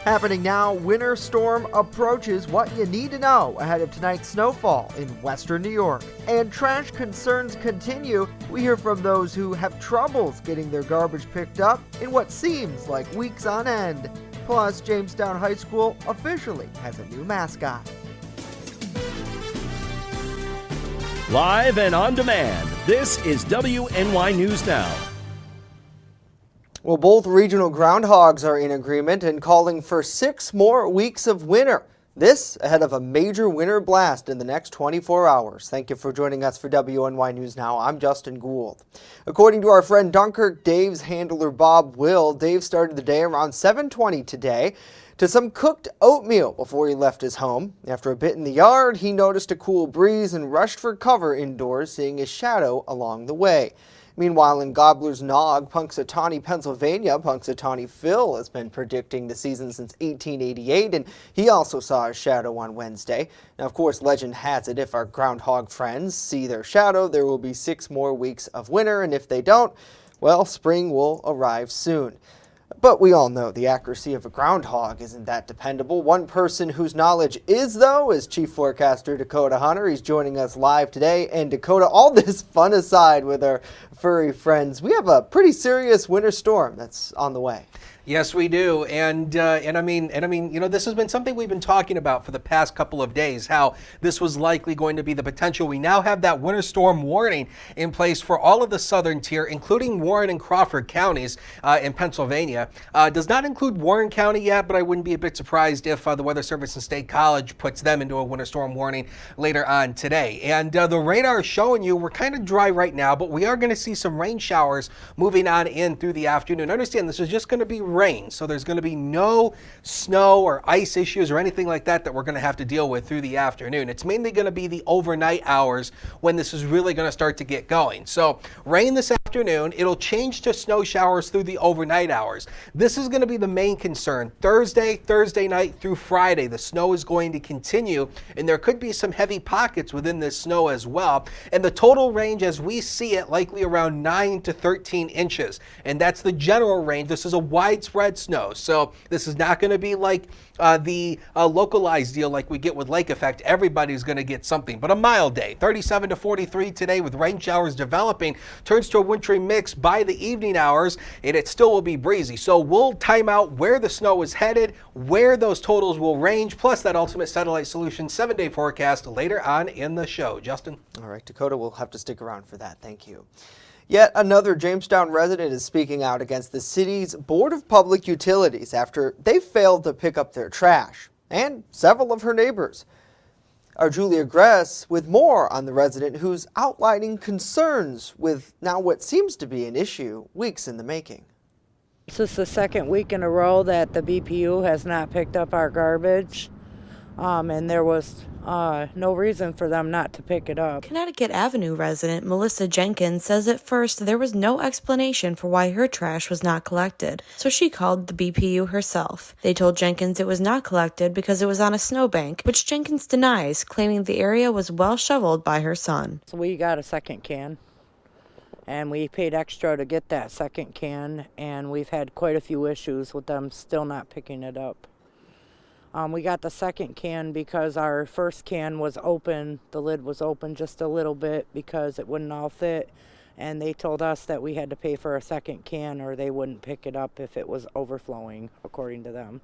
Happening now, winter storm approaches. What you need to know ahead of tonight's snowfall in western New York. And trash concerns continue. We hear from those who have troubles getting their garbage picked up in what seems like weeks on end. Plus, Jamestown High School officially has a new mascot. Live and on demand, this is WNY News Now. Well, both regional groundhogs are in agreement and calling for 6 more weeks of winter. This ahead of a major winter blast in the next 24 hours. Thank you for joining us for WNY News Now. I'm Justin Gould. According to our friend Dunkirk, Dave's handler Bob Will, Dave started the day around 7:20 today to some cooked oatmeal before he left his home. After a bit in the yard, he noticed a cool breeze and rushed for cover indoors, seeing his shadow along the way. Meanwhile, in Gobbler's Nog, Punxsutawney, Pennsylvania, Punxsutawney Phil has been predicting the season since 1888, and he also saw a shadow on Wednesday. Now, of course, legend has it if our groundhog friends see their shadow, there will be 6 more weeks of winter, and if they don't, well, spring will arrive soon. But we all know the accuracy of a groundhog isn't that dependable. One person whose knowledge is, though, is Chief Forecaster Dakota Hunter. He's joining us live today. And Dakota, all this fun aside with our furry friends, we have a pretty serious winter storm that's on the way. Yes, we do, and I mean, you know, this has been something we've been talking about for the past couple of days. How this was likely going to be the potential. We now have that winter storm warning in place for all of the southern tier, including Warren and Crawford counties in Pennsylvania. Does not include Warren County yet, but I wouldn't be a bit surprised if the Weather Service and State College puts them into a winter storm warning later on today. And the radar is showing you we're kind of dry right now, but we are going to see some rain showers moving on in through the afternoon. Understand this is just going to be rain, so there's going to be no snow or ice issues or anything like that we're going to have to deal with through the afternoon. It's mainly going to be the overnight hours when this is really going to start to get going. So rain this afternoon, it'll change to snow showers through the overnight hours. This is going to be the main concern. Thursday night through Friday, the snow is going to continue, and there could be some heavy pockets within this snow as well. And the total range as we see it, likely around 9 to 13 inches. And that's the general range. This is a widespread snow. So this is not going to be like the localized deal like we get with lake effect. Everybody's going to get something, but a mild day. 37 to 43 today with rain showers developing. Turns to a wintry mix by the evening hours, and it still will be breezy. So we'll time out where the snow is headed, where those totals will range, plus that Ultimate Satellite Solution 7-day forecast later on in the show. Justin? All right, Dakota, we'll have to stick around for that. Thank you. Yet another Jamestown resident is speaking out against the city's Board of Public Utilities after they failed to pick up their trash, and several of her neighbors. Our Julia Gress with more on the resident who's outlining concerns with now what seems to be an issue weeks in the making. This is the second week in a row that the BPU has not picked up our garbage, and there was no reason for them not to pick it up. Connecticut Avenue resident Melissa Jenkins says at first there was no explanation for why her trash was not collected, so she called the BPU herself. They told Jenkins it was not collected because it was on a snowbank, which Jenkins denies, claiming the area was well shoveled by her son. So we got a second can, and we paid extra to get that second can, and we've had quite a few issues with them still not picking it up. We got the second can because our first can was open. The lid was open just a little bit because it wouldn't all fit. And they told us that we had to pay for a second can or they wouldn't pick it up if it was overflowing, according to them.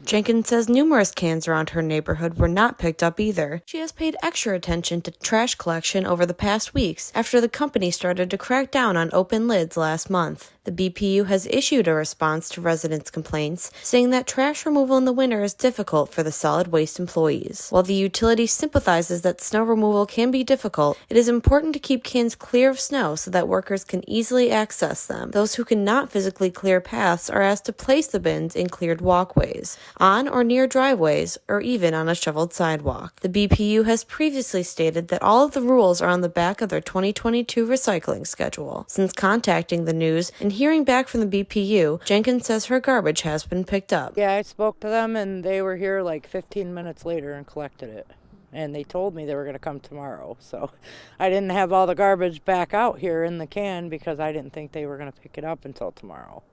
Jenkins says numerous cans around her neighborhood were not picked up either. She has paid extra attention to trash collection over the past weeks after the company started to crack down on open lids last month. The BPU has issued a response to residents' complaints, saying that trash removal in the winter is difficult for the solid waste employees. While the utility sympathizes that snow removal can be difficult, it is important to keep cans clear of snow so that workers can easily access them. Those who cannot physically clear paths are asked to place the bins in cleared walkways, on or near driveways, or even on a shoveled sidewalk. The BPU has previously stated that all of the rules are on the back of their 2022 recycling schedule. Since contacting the news and hearing back from the BPU, Jenkins says her garbage has been picked up. Yeah, I spoke to them and they were here like 15 minutes later and collected it. And they told me they were going to come tomorrow. So I didn't have all the garbage back out here in the can because I didn't think they were going to pick it up until tomorrow.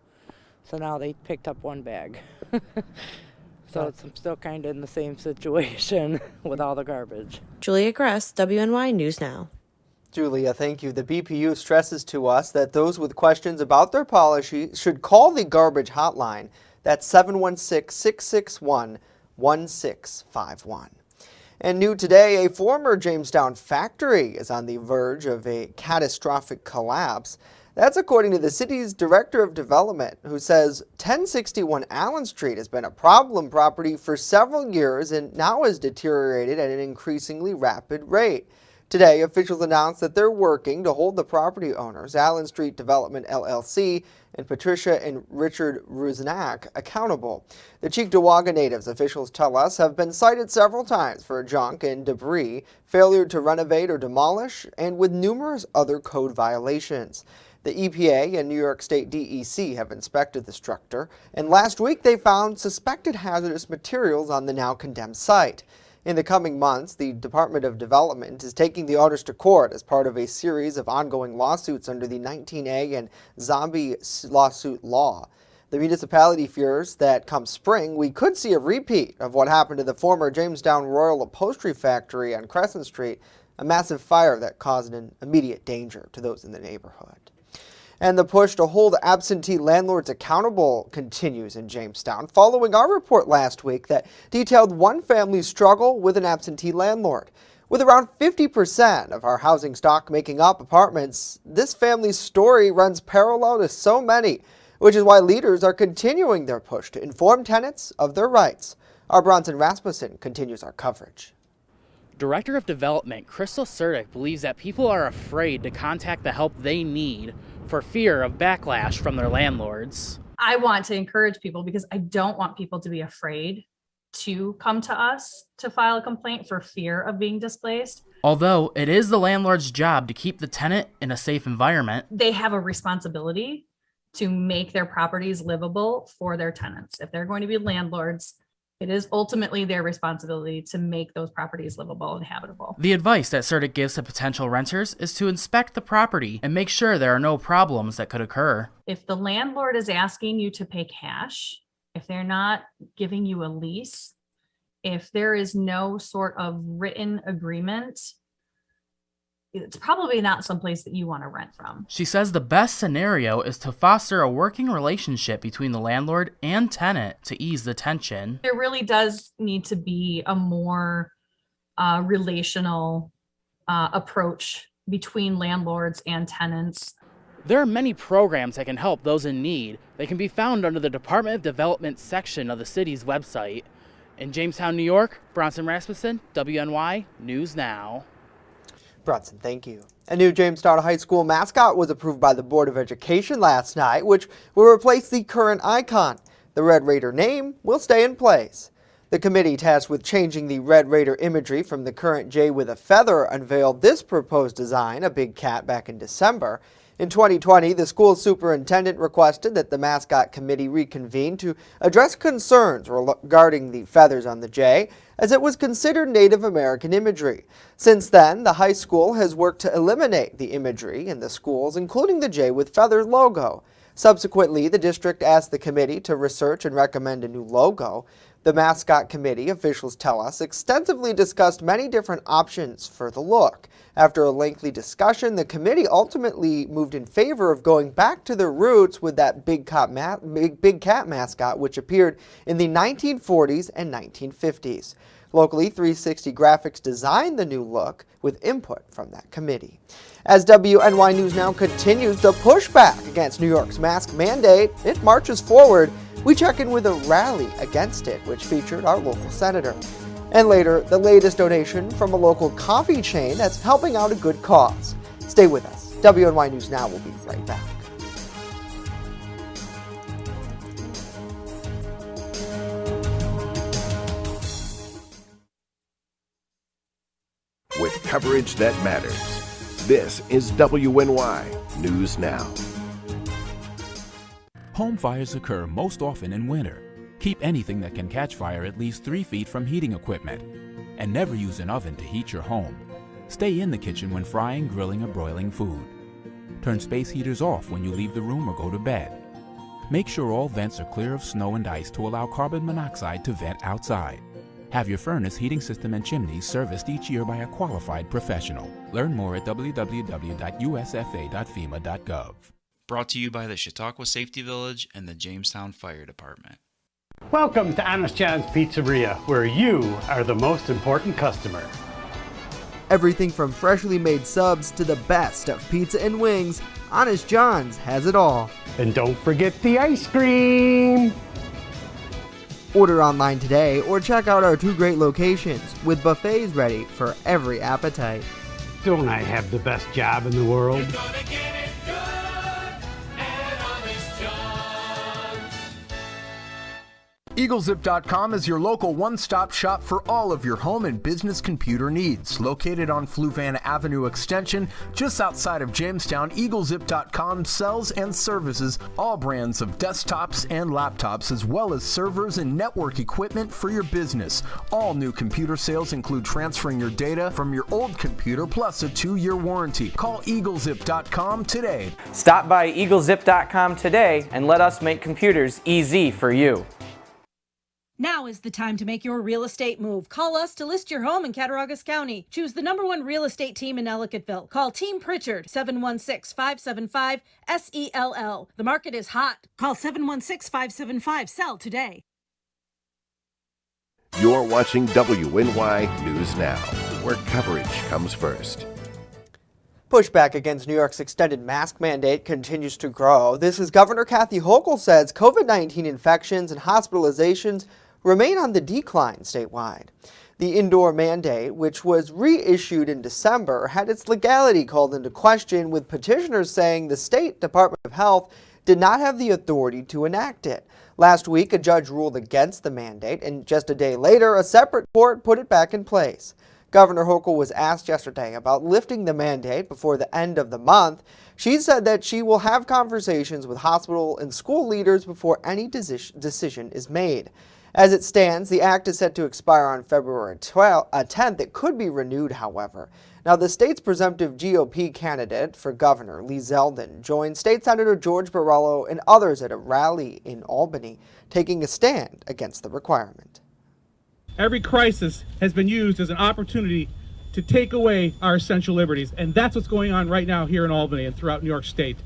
So now they picked up one bag. So I'm still kind of in the same situation with all the garbage. Julia Gress, WNY News Now. Julia, thank you. The BPU stresses to us that those with questions about their policy should call the garbage hotline. That's 716-661-1651. And new today, a former Jamestown factory is on the verge of a catastrophic collapse. That's according to the city's Director of Development, who says 1061 Allen Street has been a problem property for several years and now has deteriorated at an increasingly rapid rate. Today, officials announced that they're working to hold the property owners, Allen Street Development LLC and Patricia and Richard Rusnak, accountable. The Cheektowaga natives, officials tell us, have been cited several times for junk and debris, failure to renovate or demolish, and with numerous other code violations. The EPA and New York State DEC have inspected the structure, and last week they found suspected hazardous materials on the now condemned site. In the coming months, the Department of Development is taking the owners to court as part of a series of ongoing lawsuits under the 19A and zombie lawsuit law. The municipality fears that come spring, we could see a repeat of what happened to the former Jamestown Royal Upholstery Factory on Crescent Street, a massive fire that caused an immediate danger to those in the neighborhood. And the push to hold absentee landlords accountable continues in Jamestown, following our report last week that detailed one family's struggle with an absentee landlord. With around 50% of our housing stock making up apartments, this family's story runs parallel to so many, which is why leaders are continuing their push to inform tenants of their rights. Our Bronson Rasmussen continues our coverage. Director of Development Crystal Surdick believes that people are afraid to contact the help they need for fear of backlash from their landlords. I want to encourage people because I don't want people to be afraid to come to us to file a complaint for fear of being displaced. Although it is the landlord's job to keep the tenant in a safe environment, They have a responsibility to make their properties livable for their tenants. If they're going to be landlords, it is ultimately their responsibility to make those properties livable and habitable. the advice that Surdick gives to potential renters is to inspect the property and make sure there are no problems that could occur. If the landlord is asking you to pay cash, if they're not giving you a lease, if there is no sort of written agreement, it's probably not someplace that you want to rent from. She says the best scenario is to foster a working relationship between the landlord and tenant to ease the tension. There really does need to be a more relational approach between landlords and tenants. There are many programs that can help those in need. They can be found under the Department of Development section of the city's website. In Jamestown, New York, Bronson Rasmussen, WNY News Now. Bronson, thank you. A new Jamestown High School mascot was approved by the Board of Education last night, which will replace the current icon. The Red Raider name will stay in place. The committee tasked with changing the Red Raider imagery from the current Jay with a feather unveiled this proposed design, a big cat, back in December. In 2020, the school superintendent requested that the mascot committee reconvene to address concerns regarding the feathers on the jay, as it was considered Native American imagery. Since then, the high school has worked to eliminate the imagery in the schools, including the jay with feathers logo. Subsequently, the district asked the committee to research and recommend a new logo. The mascot committee, officials tell us, extensively discussed many different options for the look. After a lengthy discussion, the committee ultimately moved in favor of going back to their roots with that big cat mascot, which appeared in the 1940s and 1950s. Locally, 360 Graphics designed the new look with input from that committee. As WNY News Now continues to push back against New York's mask mandate, it marches forward. We check in with a rally against it, which featured our local senator. And later, the latest donation from a local coffee chain that's helping out a good cause. Stay with us. WNY News Now will be right back. With coverage that matters, this is WNY News Now. Home fires occur most often in winter. Keep anything that can catch fire at least 3 feet from heating equipment. And never use an oven to heat your home. Stay in the kitchen when frying, grilling, or broiling food. Turn space heaters off when you leave the room or go to bed. Make sure all vents are clear of snow and ice to allow carbon monoxide to vent outside. Have your furnace, heating system, and chimneys serviced each year by a qualified professional. Learn more at www.usfa.fema.gov. Brought to you by the Chautauqua Safety Village and the Jamestown Fire Department. Welcome to Honest John's Pizzeria, where you are the most important customer. Everything from freshly made subs to the best of pizza and wings, Honest John's has it all. And don't forget the ice cream! Order online today or check out our 2 great locations with buffets ready for every appetite. Don't I have the best job in the world? EagleZip.com is your local one-stop shop for all of your home and business computer needs. Located on Fluvanna Avenue Extension, just outside of Jamestown, EagleZip.com sells and services all brands of desktops and laptops, as well as servers and network equipment for your business. All new computer sales include transferring your data from your old computer plus a 2-year warranty. Call EagleZip.com today. Stop by EagleZip.com today and let us make computers easy for you. Now is the time to make your real estate move. Call us to list your home in Cattaraugus County. Choose the #1 real estate team in Ellicottville. Call Team Pritchard, 716-575-SELL. The market is hot. Call 716-575-SELL today. You're watching WNY News Now, where coverage comes first. Pushback against New York's extended mask mandate continues to grow. This as Governor Kathy Hochul says COVID-19 infections and hospitalizations remain on the decline statewide. The indoor mandate, which was reissued in December, had its legality called into question, with petitioners saying the State Department of Health did not have the authority to enact it. Last week, a judge ruled against the mandate, and just a day later, a separate court put it back in place. Governor Hochul was asked yesterday about lifting the mandate before the end of the month. She said that she will have conversations with hospital and school leaders before any decision is made. As it stands, the act is set to expire on February 10th. It could be renewed, however. Now, the state's presumptive GOP candidate for governor, Lee Zeldin, joined State Senator George Borrello and others at a rally in Albany, taking a stand against the requirement. Every crisis has been used as an opportunity to take away our essential liberties, and that's what's going on right now here in Albany and throughout New York State.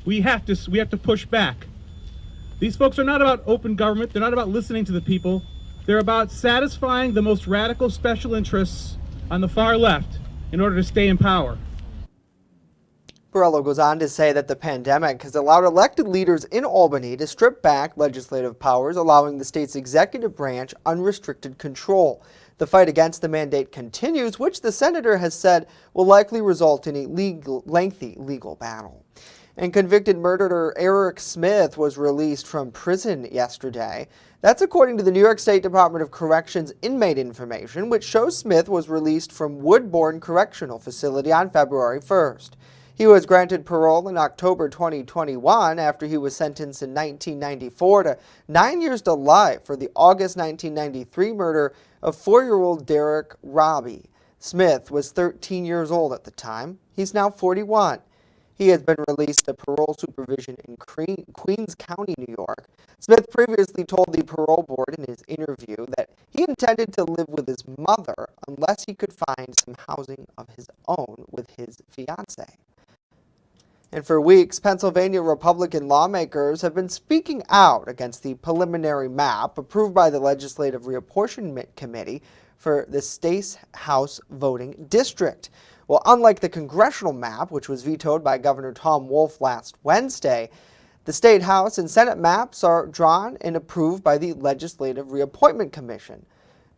We have to push back. These folks are not about open government. They're not about listening to the people. They're about satisfying the most radical special interests on the far left in order to stay in power. Borrello goes on to say that the pandemic has allowed elected leaders in Albany to strip back legislative powers, allowing the state's executive branch unrestricted control. The fight against the mandate continues, which the senator has said will likely result in a lengthy legal battle. And convicted murderer Eric Smith was released from prison yesterday. That's according to the New York State Department of Corrections inmate information, which shows Smith was released from Woodbourne Correctional Facility on February 1st. He was granted parole in October 2021 after he was sentenced in 1994 to 9 years to life for the August 1993 murder of 4-year-old Derek Robbie. Smith was 13 years old at the time. He's now 41. He has been released to parole supervision in Queens County, New York. Smith previously told the parole board in his interview that he intended to live with his mother unless he could find some housing of his own with his fiancée. And for weeks, Pennsylvania Republican lawmakers have been speaking out against the preliminary map approved by the Legislative Reapportionment Committee for the state's House voting district. Well, unlike the congressional map, which was vetoed by Governor Tom Wolf last Wednesday, the State House and Senate maps are drawn and approved by the Legislative Reappointment Commission.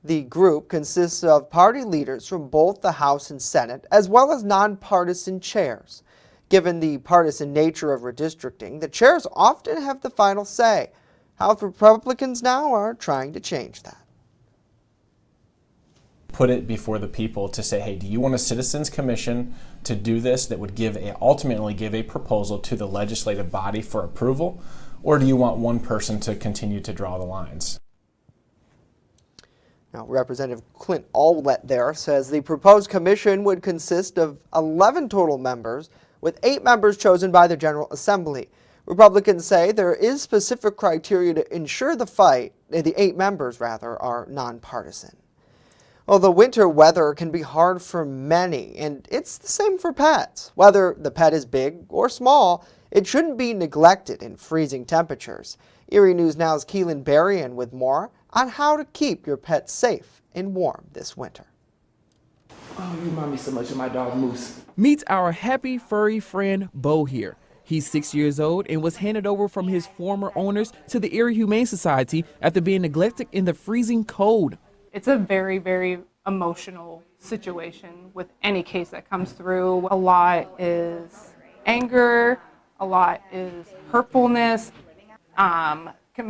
The group consists of party leaders from both the House and Senate, as well as nonpartisan chairs. Given the partisan nature of redistricting, the chairs often have the final say. House Republicans now are trying to change that. Put it before the people to say, hey, do you want a citizens commission to do this that would ultimately give a proposal to the legislative body for approval, or do you want one person to continue to draw the lines? Now, Representative Clint Allwett there says the proposed commission would consist of 11 total members, with 8 members chosen by the General Assembly. Republicans say there is specific criteria to ensure the 8 members are nonpartisan. Well, the winter weather can be hard for many, and it's the same for pets. Whether the pet is big or small, it shouldn't be neglected in freezing temperatures. Erie News Now's Keelan Berrien with more on how to keep your pet safe and warm this winter. Oh, you remind me so much of my dog Moose. Meet our happy furry friend Bo here. He's 6 years old and was handed over from his former owners to the Erie Humane Society after being neglected in the freezing cold. It's a very, very emotional situation with any case that comes through. A lot is anger, a lot is hurtfulness,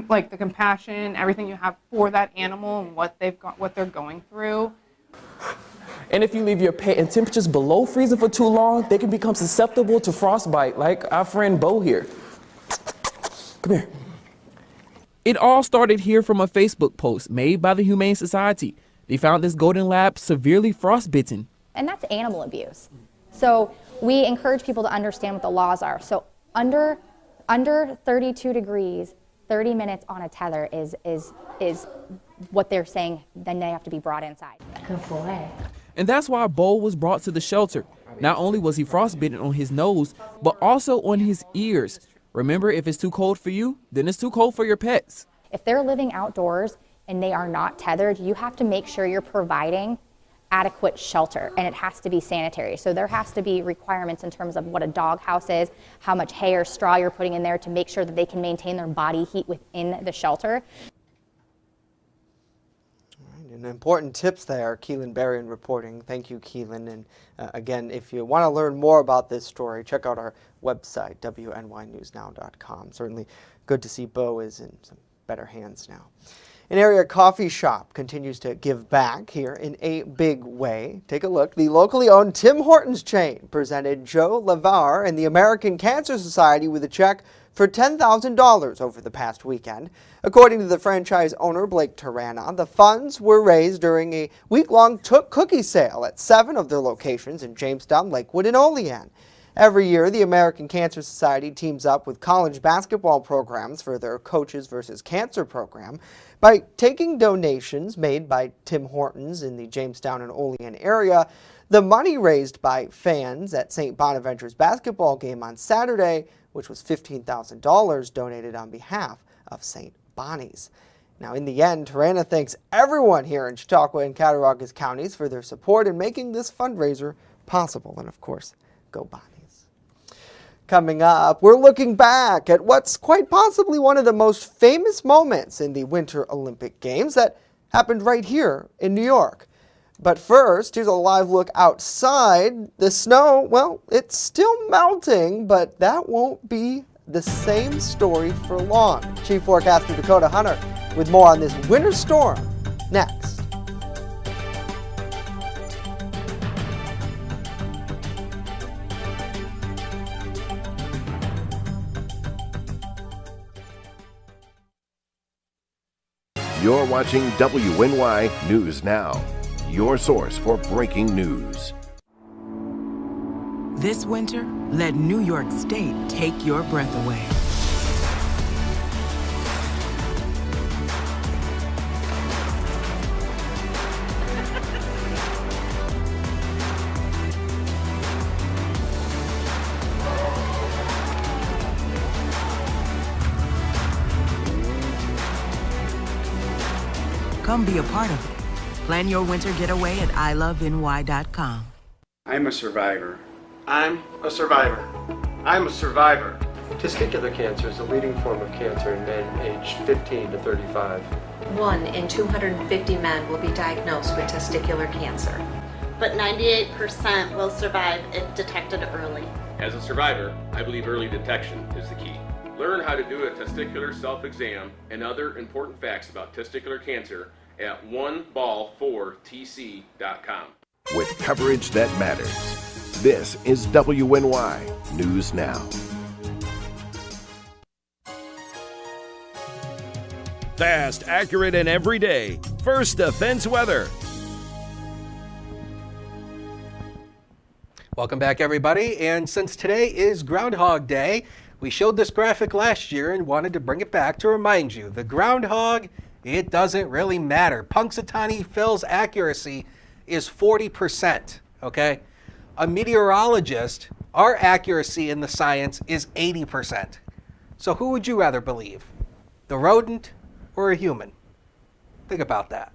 like the compassion, everything you have for that animal and what they're going through. And if you leave your pet in temperatures below freezing for too long, they can become susceptible to frostbite, like our friend Bo here. Come here. It all started here from a Facebook post made by the Humane Society. They found this golden lab severely frostbitten. And that's animal abuse. So we encourage people to understand what the laws are. So under 32 degrees, 30 minutes on a tether is what they're saying, then they have to be brought inside. Good boy. And that's why Bo was brought to the shelter. Not only was he frostbitten on his nose, but also on his ears. Remember, if it's too cold for you, then it's too cold for your pets. If they're living outdoors and they are not tethered, you have to make sure you're providing adequate shelter, and it has to be sanitary. So there has to be requirements in terms of what a dog house is, how much hay or straw you're putting in there to make sure that they can maintain their body heat within the shelter. And important tips there, Keelan Berrien reporting. Thank you, Keelan. And again, if you want to learn more about this story, check out our website, WNYNewsNow.com. Certainly good to see Bo is in some better hands now. An area coffee shop continues to give back here in a big way. Take a look. The locally owned Tim Hortons chain presented Joe Lavar and the American Cancer Society with a check for $10,000 over the past weekend. According to the franchise owner, Blake Tarana, the funds were raised during a week-long cookie sale at 7 of their locations in Jamestown, Lakewood, and Olean. Every year, the American Cancer Society teams up with college basketball programs for their Coaches vs. Cancer program by taking donations made by Tim Hortons in the Jamestown and Olean area. The money raised by fans at St. Bonaventure's basketball game on Saturday, which was $15,000 donated on behalf of St. Bonnie's. Now, in the end, Tarana thanks everyone here in Chautauqua and Cattaraugus counties for their support in making this fundraiser possible. And of course, go Bonnies. Coming up, we're looking back at what's quite possibly one of the most famous moments in the Winter Olympic Games that happened right here in New York. But first, here's a live look outside. The snow, well, it's still melting, but that won't be the same story for long. Chief Forecaster Dakota Hunter with more on this winter storm next. You're watching WNY News Now, your source for breaking news. This winter, let New York State take your breath away. Come be a part of it. Plan your winter getaway at iloveny.com. I'm a survivor. I'm a survivor. I'm a survivor. Testicular cancer is the leading form of cancer in men aged 15 to 35. 1 in 250 men will be diagnosed with testicular cancer. But 98% will survive if detected early. As a survivor, I believe early detection is the key. Learn how to do a testicular self-exam and other important facts about testicular cancer at oneball4tc.com. With coverage that matters, this is WNY News Now. Fast, accurate, and everyday. First Defense Weather. Welcome back, everybody. And since today is Groundhog Day, We showed this graphic last year and wanted to bring it back to remind you, the groundhog, it doesn't really matter. Punxsutawney Phil's accuracy is 40%, okay? A meteorologist, our accuracy in the science is 80%. So who would you rather believe? The rodent or a human? Think about that.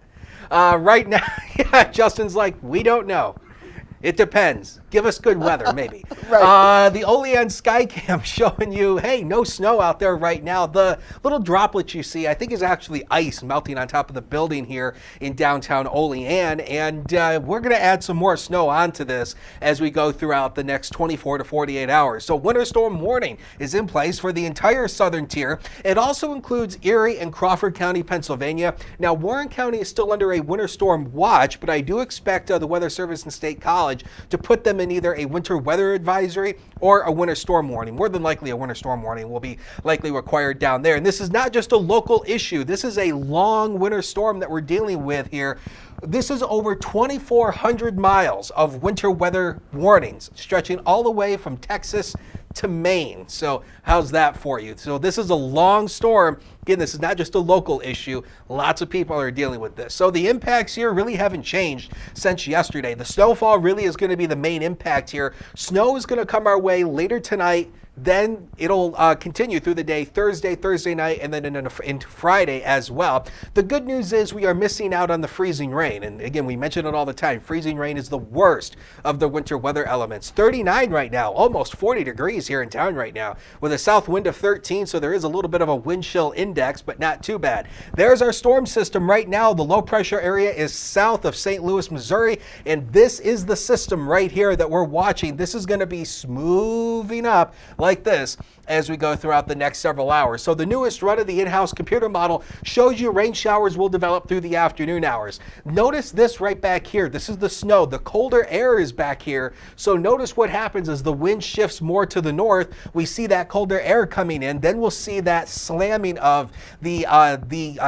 Right now, yeah, Justin's like, we don't know. It depends. Give us good weather, maybe. The Olean Skycam showing you, hey, no snow out there right now. The little droplets you see, I think, is actually ice melting on top of the building here in downtown Olean. And we're going to add some more snow onto this as we go throughout the next 24 to 48 hours. So winter storm warning is in place for the entire southern tier. It also includes Erie and Crawford County, Pennsylvania. Now, Warren County is still under a winter storm watch, but I do expect the Weather Service and State College to put them in either a winter weather advisory or a winter storm warning. More than likely a winter storm warning will be likely required down there. And this is not just a local issue. This is a long winter storm that we're dealing with here. This is over 2,400 miles of winter weather warnings stretching all the way from Texas to Maine. So how's that for you? So this is a long storm. Again, this is not just a local issue. Lots of people are dealing with this. So the impacts here really haven't changed since yesterday. The snowfall really is going to be the main impact here. Snow is going to come our way later tonight. Then it'll continue through the day, Thursday night, and then into Friday as well. The good news is we are missing out on the freezing rain. And again, we mention it all the time. Freezing rain is the worst of the winter weather elements. 39 right now, almost 40 degrees here in town right now, with a south wind of 13. So there is a little bit of a wind chill index, but not too bad. There's our storm system right now. The low pressure area is south of St. Louis, Missouri. And this is the system right here that we're watching. This is going to be smoothing up like this as we go throughout the next several hours. So the newest run of the in-house computer model shows you rain showers will develop through the afternoon hours. Notice this right back here. This is the snow. The colder air is back here. So notice what happens as the wind shifts more to the north. We see that colder air coming in. Then we'll see that slamming of the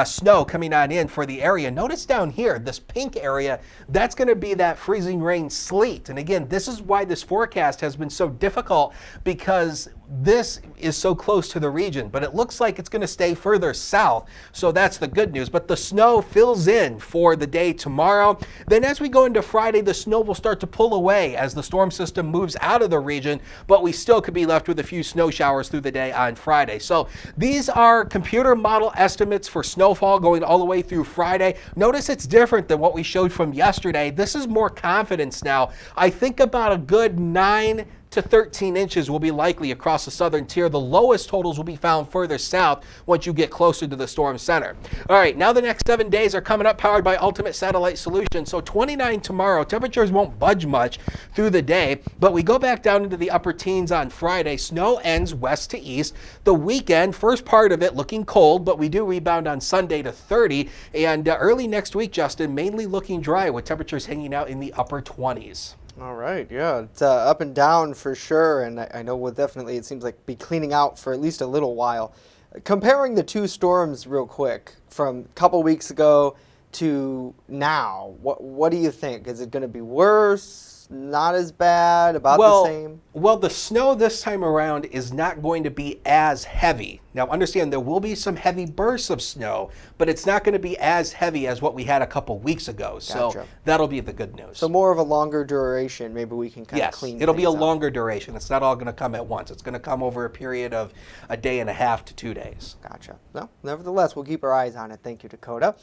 snow coming on in for the area. Notice down here, this pink area, that's going to be that freezing rain sleet. And again, this is why this forecast has been so difficult, because this is so close to the region, but it looks like it's going to stay further south. So that's the good news. But the snow fills in for the day tomorrow. Then as we go into Friday, the snow will start to pull away as the storm system moves out of the region, but we still could be left with a few snow showers through the day on Friday. So these are computer model estimates for snowfall going all the way through Friday. Notice it's different than what we showed from yesterday. This is more confidence now. I think about a good 9 to 13 inches will be likely across the southern tier. The lowest totals will be found further south once you get closer to the storm center. All right, now the next 7 days are coming up, powered by Ultimate Satellite Solutions. So 29 tomorrow. Temperatures won't budge much through the day, but we go back down into the upper teens on Friday. Snow ends west to east. The weekend, first part of it looking cold, but we do rebound on Sunday to 30. And early next week, Justin, mainly looking dry with temperatures hanging out in the upper 20s. All right, yeah, it's up and down for sure, and I know we'll definitely, it seems like, be cleaning out for at least a little while. Comparing the two storms real quick, from a couple weeks ago to now, what do you think? Is it going to be worse? Not as bad? About the same? Well, the snow this time around is not going to be as heavy. Now, understand there will be some heavy bursts of snow, but it's not going to be as heavy as what we had a couple weeks ago. So that'll be the good news. So more of a longer duration. Maybe we can kind of clean it'll be a things up. longer duration. It's not all going to come at once. It's going to come over a period of a day and a half to 2 days. Gotcha. No, nevertheless, we'll keep our eyes on it. Thank you, Dakota.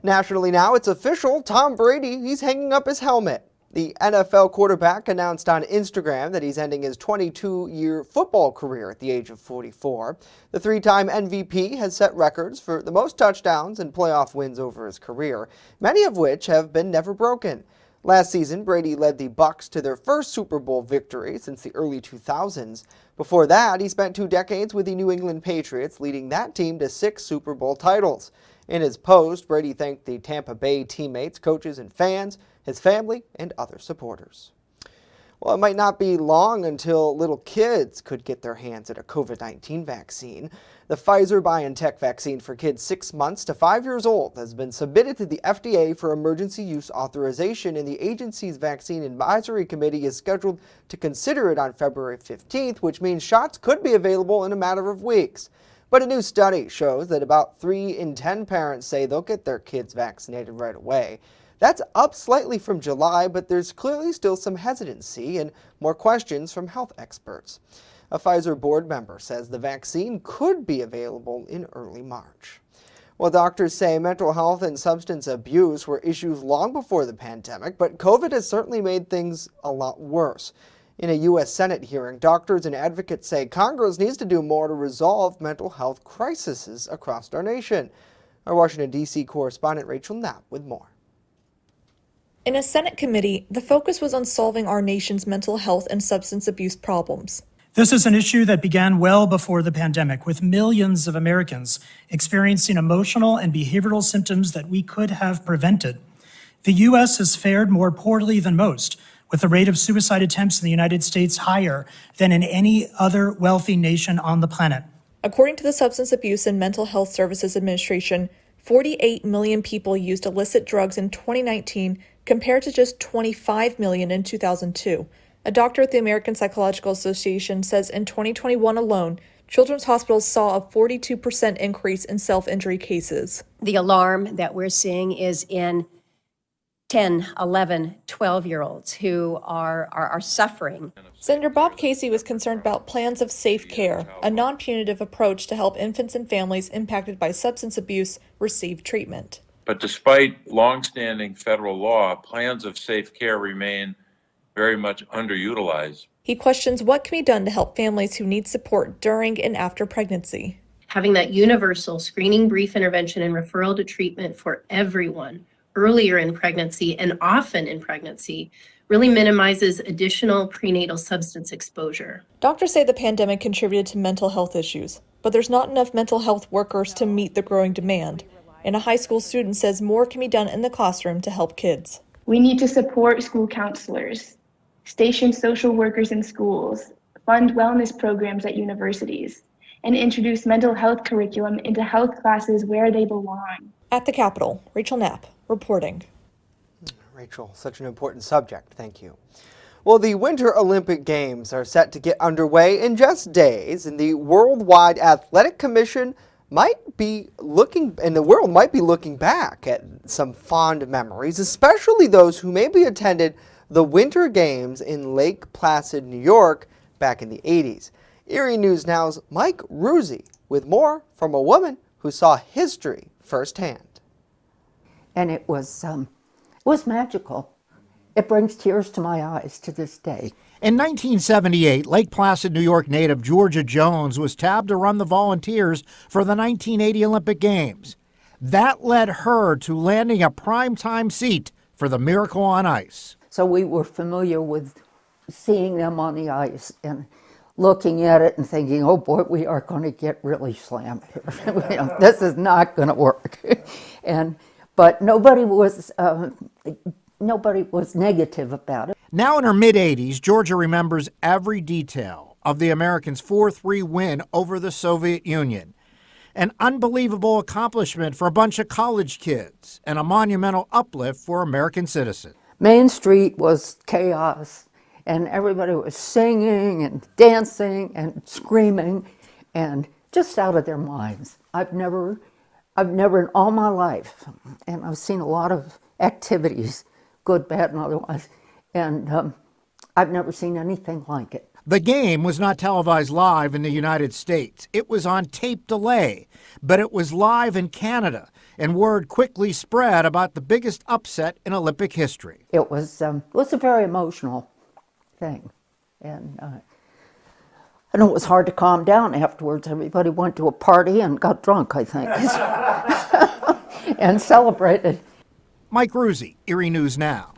Nationally now, it's official. Tom Brady, he's hanging up his helmet. The NFL quarterback announced on Instagram that he's ending his 22-year football career at the age of 44. The three-time MVP has set records for the most touchdowns and playoff wins over his career, many of which have been never broken. Last season, Brady led the Bucs to their first Super Bowl victory since the early 2000s. Before that, he spent 2 decades with the New England Patriots, leading that team to 6 Super Bowl titles. In his post, Brady thanked the Tampa Bay teammates, coaches, and fans, his family, and other supporters. Well, it might not be long until little kids could get their hands at a COVID-19 vaccine. The Pfizer-BioNTech vaccine for kids 6 months to 5 years old has been submitted to the FDA for emergency use authorization, and the agency's Vaccine Advisory Committee is scheduled to consider it on February 15th, which means shots could be available in a matter of weeks. But a new study shows that about 3 in 10 parents say they'll get their kids vaccinated right away. That's up slightly from July, but there's clearly still some hesitancy and more questions from health experts. A Pfizer board member says the vaccine could be available in early March. Well, doctors say mental health and substance abuse were issues long before the pandemic, but COVID has certainly made things a lot worse. In a U.S. Senate hearing, doctors and advocates say Congress needs to do more to resolve mental health crises across our nation. Our Washington, D.C. correspondent Rachel Knapp with more. In a Senate committee, the focus was on solving our nation's mental health and substance abuse problems. This is an issue that began well before the pandemic, with millions of Americans experiencing emotional and behavioral symptoms that we could have prevented. The U.S. has fared more poorly than most, with the rate of suicide attempts in the United States higher than in any other wealthy nation on the planet. According to the Substance Abuse and Mental Health Services Administration, 48 million people used illicit drugs in 2019 compared to just 25 million in 2002. A doctor at the American Psychological Association says in 2021 alone, children's hospitals saw a 42% increase in self-injury cases. The alarm that we're seeing is in 10, 11, 12-year-olds who are suffering. Senator Bob Casey was concerned about plans of safe care, a non-punitive approach to help infants and families impacted by substance abuse receive treatment. But despite longstanding federal law, plans of safe care remain very much underutilized. He questions what can be done to help families who need support during and after pregnancy. Having that universal screening, brief intervention, and referral to treatment for everyone earlier in pregnancy and often in pregnancy really minimizes additional prenatal substance exposure. Doctors say the pandemic contributed to mental health issues, but there's not enough mental health workers to meet the growing demand. And a high school student says more can be done in the classroom to help kids. We need to support school counselors, station social workers in schools, fund wellness programs at universities, and introduce mental health curriculum into health classes where they belong. At the Capitol, Rachel Knapp reporting. Rachel, such an important subject. Thank you. Well, the Winter Olympic Games are set to get underway in just days, and the Worldwide Athletic Commission might be looking back at some fond memories, especially those who maybe attended the Winter Games in Lake Placid, New York back in the 80s. Erie News Now's Mike Ruzzi with more from a woman who saw history firsthand. And it was magical. It brings tears to my eyes to this day. In 1978, Lake Placid, New York native Georgia Jones was tabbed to run the volunteers for the 1980 Olympic Games. That led her to landing a primetime seat for the Miracle on Ice. So we were familiar with seeing them on the ice and looking at it and thinking, oh boy, we are going to get really slammed here. This is not going to work. But nobody was negative about it. Now in her mid-80s, Georgia remembers every detail of the Americans' 4-3 win over the Soviet Union. An unbelievable accomplishment for a bunch of college kids and a monumental uplift for American citizens. Main Street was chaos, and everybody was singing and dancing and screaming and just out of their minds. I've never in all my life, and I've seen a lot of activities, good, bad, and otherwise, and I've never seen anything like it. The game was not televised live in the United States. It was on tape delay, but it was live in Canada, and word quickly spread about the biggest upset in Olympic history. It was a very emotional thing, and I know it was hard to calm down afterwards. Everybody went to a party and got drunk, I think, and celebrated. Mike Ruzzi, Erie News Now.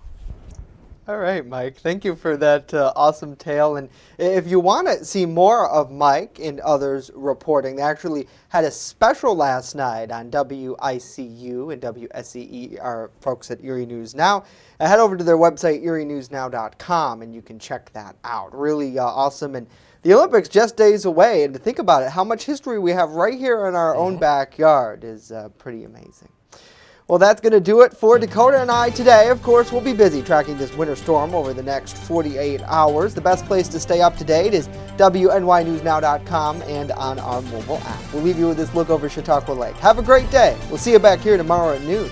All right, Mike. Thank you for that awesome tale. And if you want to see more of Mike and others reporting, they actually had a special last night on WICU and WSEE, our folks at Erie News Now. Head over to their website, erienewsnow.com, and you can check that out. Really awesome. And the Olympics just days away. And to think about it, how much history we have right here in our own backyard is pretty amazing. Well, that's going to do it for Dakota and I today. Of course, we'll be busy tracking this winter storm over the next 48 hours. The best place to stay up to date is WNYNewsNow.com and on our mobile app. We'll leave you with this look over Chautauqua Lake. Have a great day. We'll see you back here tomorrow at noon.